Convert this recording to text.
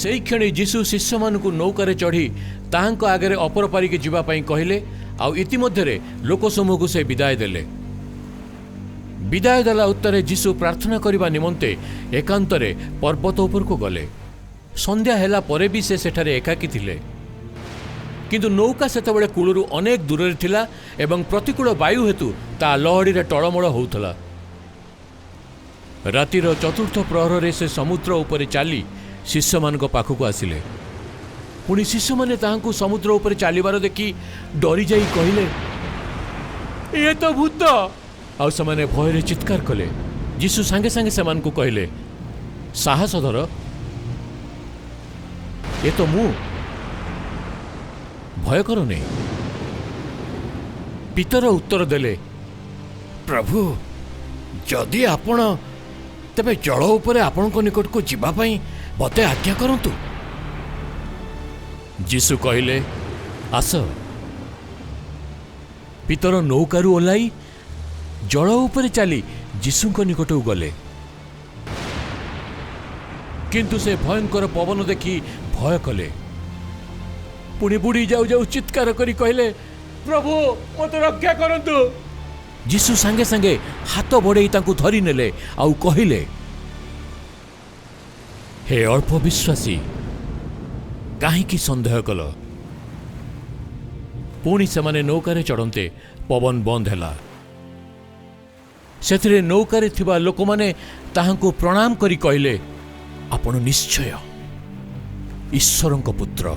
से क्षण जीशु शिष्य मानक नौकार चढ़ी ताहांक आगे अपर पारिक जीवाई कहले आउ इतिमध्य लोक समूह को से विदाय देले। विदाय देला उत्तर जीशु प्रार्थना करने निमंते एकांतरे पर्वत उपर को गले। संध्या हेला परे भी से सेठारे एकाकी थिले, किंतु नौका सेतबेले कूलरू अनेक दूर थिला एवं प्रतिकूल वायु हेतु ता लहड़ी रे टळमळ होउथला। रातिर चतुर्थ प्रहर से समुद्र उपरे चली शिष्य मानक पाखक आसिले। पुणी शिष्य माने ताहांकु समुद्र उपरे चलिबार देखि डरी जाई कहले, ये तो भूत। आउ समाने भयरे चित्कार कले। जीशु सांगे सांगे सेमानकु कहले, साहस धर, ये तो मु, भय कर नहीं। पीतर उत्तर देले, प्रभु जदि आपण तेबे जल उपरे आपण को निकट को जीवा पई मते आज्ञा करंतु। जीशु कहले, आस। पीतर नौकारु ओलाई जल उपरे चली जीशु को निकट गले, किंतु से भयंकर पवन देखि भय कले। पुणी बुड़ी जाऊ जाऊ चित्कार करी कहले, प्रभु मत रक्षा करंतु। जीशु सांगे सांगे हाथ बड़े तांकु धरी नेले आउ कहिले, हे अल्प विश्वासी काहींकि संदेह कल। पुणी सेमाने नौकारे चढ़ते पवन बंद हैला। सेथिरे नौकारे थिबा लोकमाने ताहांकु प्रणाम करी कहले, आपण निश्चय ईश्वरंक पुत्र।